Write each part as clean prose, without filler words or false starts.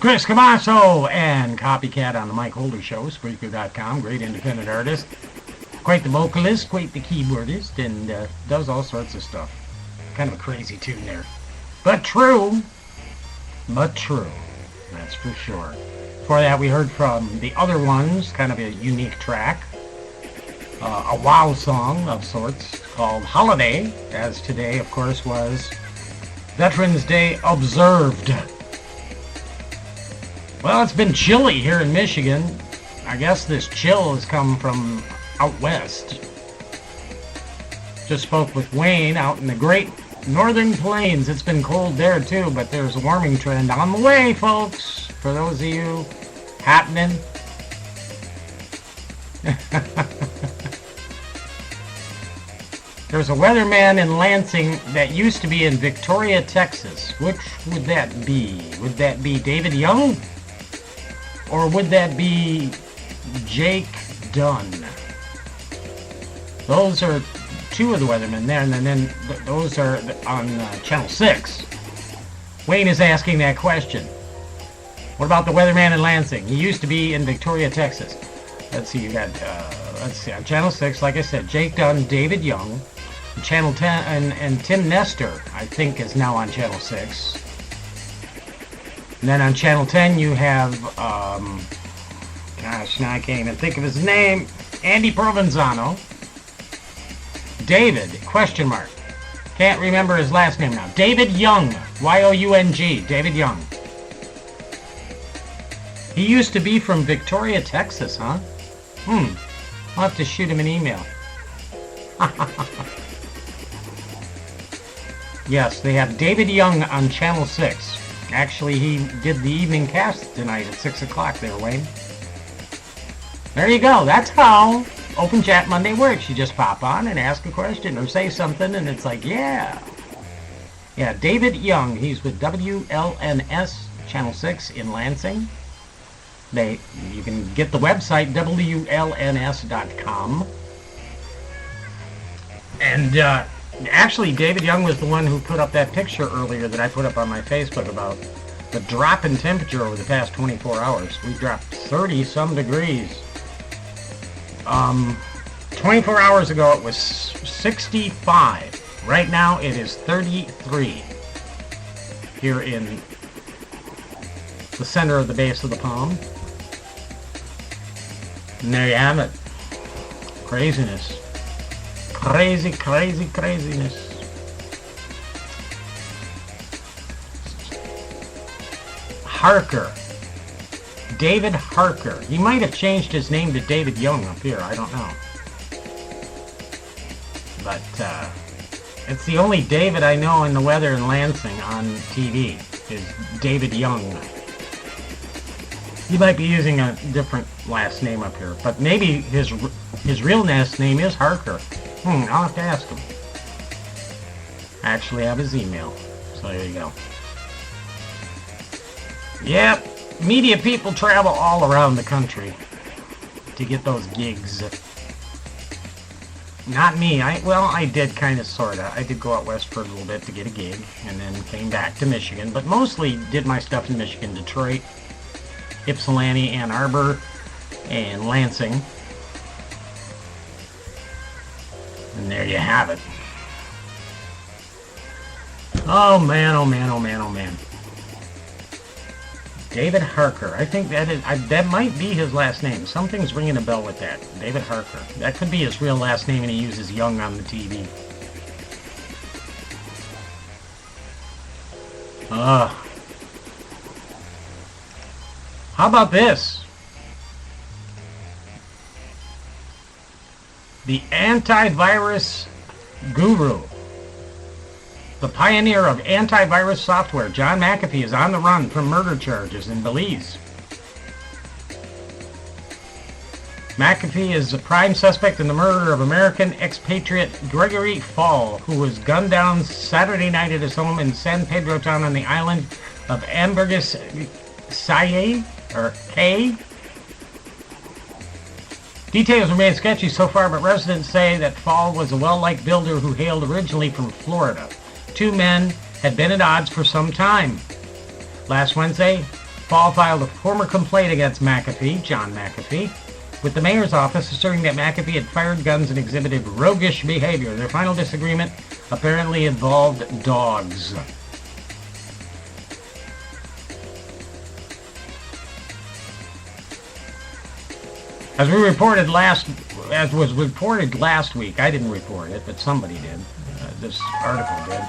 Chris Camasso and Copycat on the Mike Holder Show, Spreaker.com, great independent artist. Quite the vocalist, quite the keyboardist, and does all sorts of stuff. Kind of a crazy tune there. But true. But true. That's for sure. Before that, we heard from The Other Ones, kind of a unique track. A wow song of sorts called Holiday, as today, of course, was Veterans Day observed. Well, it's been chilly here in Michigan. I guess this chill has come from out west. Just spoke with Wayne out in the great northern plains. It's been cold there too, but there's a warming trend on the way, folks. For those of you happening. There's a weatherman in Lansing that used to be in Victoria, Texas. Which would that be? Would that be David Young? Or would that be Jake Dunn? Those are two of the weathermen there, and then those are on Channel 6. Wayne is asking that question. What about the weatherman in Lansing? He used to be in Victoria, Texas. Let's see, you got, on Channel 6, like I said, Jake Dunn, David Young. Channel 10, and Tim Nestor, I think, is now on Channel 6. And then on Channel 10, you have, gosh, now I can't even think of his name, Andy Provenzano. David, question mark. Can't remember his last name now. David Young, Y-O-U-N-G, David Young. He used to be from Victoria, Texas, huh? I'll have to shoot him an email. Yes, they have David Young on Channel 6. Actually, he did the evening cast tonight at 6 o'clock there, Wayne. There you go. That's how Open Chat Monday works. You just pop on and ask a question or say something, and it's like, yeah. Yeah, David Young. He's with WLNS Channel 6 in Lansing. You can get the website, WLNS.com. And actually, David Young was the one who put up that picture earlier that I put up on my Facebook about the drop in temperature over the past 24 hours. We dropped 30-some degrees. 24 hours ago, it was 65. Right now, it is 33 here in the center of the base of the palm. And there you have it. Craziness. Crazy, crazy, craziness. Harker. David Harker. He might have changed his name to David Young up here. I don't know. But it's the only David I know in the weather in Lansing on TV is David Young. He might be using a different last name up here, but maybe his real last name is Harker. I'll have to ask him. I actually have his email, so there you go. Yep, media people travel all around the country to get those gigs. Not me. I did kind of, sort of. I did go out west for a little bit to get a gig, and then came back to Michigan, but mostly did my stuff in Michigan, Detroit, Ypsilanti, Ann Arbor, and Lansing. And there you have it. Oh man, oh man, oh man, oh man. David Harker. I think that might be his last name. Something's ringing a bell with that. David Harker. That could be his real last name, and he uses Young on the TV. How about this? The antivirus guru, the pioneer of antivirus software, John McAfee, is on the run from murder charges in Belize. McAfee is the prime suspect in the murder of American expatriate Gregory Fall, who was gunned down Saturday night at his home in San Pedro town on the island of Ambergris Caye, or K. Details remain sketchy so far, but residents say that Fall was a well-liked builder who hailed originally from Florida. Two men had been at odds for some time. Last Wednesday, Paul filed a formal complaint against McAfee, John McAfee, with the mayor's office asserting that McAfee had fired guns and exhibited roguish behavior. Their final disagreement apparently involved dogs. As was reported last week, I didn't report it, but somebody did. This article did.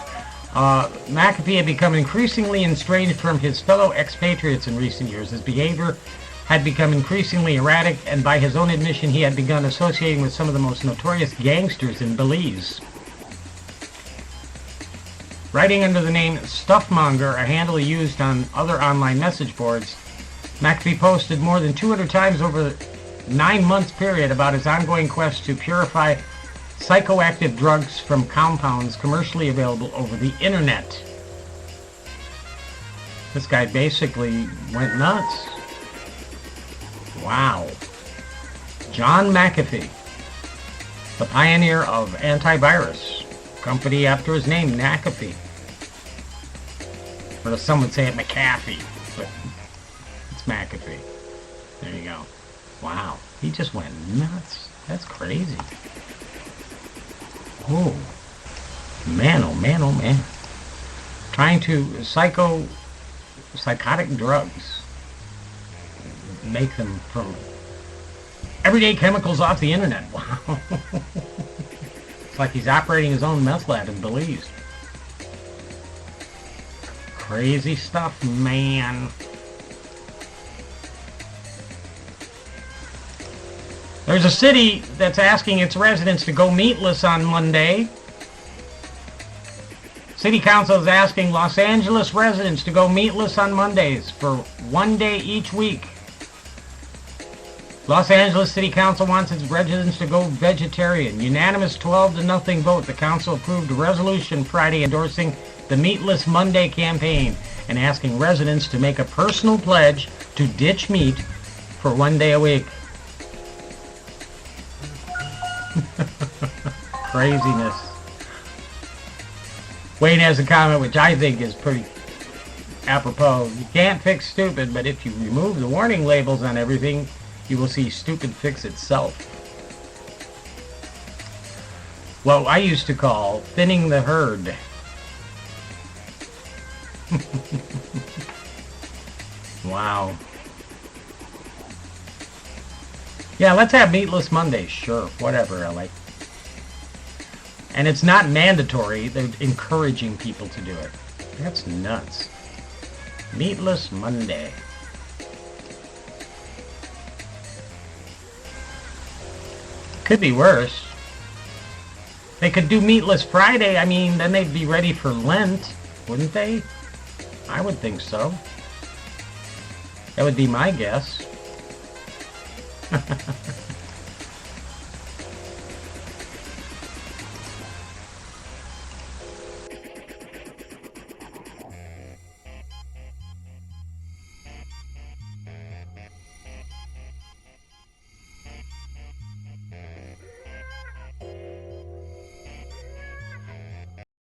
McAfee had become increasingly estranged from his fellow expatriates in recent years. His behavior had become increasingly erratic, and by his own admission, he had begun associating with some of the most notorious gangsters in Belize. Writing under the name Stuffmonger, a handle he used on other online message boards, McAfee posted more than 200 times over the 9-month period about his ongoing quest to purify psychoactive drugs from compounds commercially available over the internet. This guy basically went nuts. Wow. John McAfee, the pioneer of antivirus, company after his name, McAfee. Or some would say it McAfee, but it's McAfee. There you go. Wow. He just went nuts. That's crazy. Oh. Man, oh man, oh man. Trying to psychotic drugs. Make them from everyday chemicals off the internet. Wow. It's like he's operating his own meth lab in Belize. Crazy stuff, man. There's a city that's asking its residents to go meatless on Monday. City Council is asking Los Angeles residents to go meatless on Mondays for 1 day each week. Los Angeles City Council wants its residents to go vegetarian. Unanimous 12-0 vote. The council approved a resolution Friday endorsing the Meatless Monday campaign and asking residents to make a personal pledge to ditch meat for 1 day a week. Craziness. Wayne has a comment which I think is pretty apropos. You can't fix stupid, but if you remove the warning labels on everything, you will see stupid fix itself. What I used to call thinning the herd. Wow. Yeah, let's have Meatless Monday. Sure, whatever. I like. And it's not mandatory. They're encouraging people to do it. That's nuts. Meatless Monday. Could be worse. They could do Meatless Friday. I mean, then they'd be ready for Lent, wouldn't they? I would think so. That would be my guess.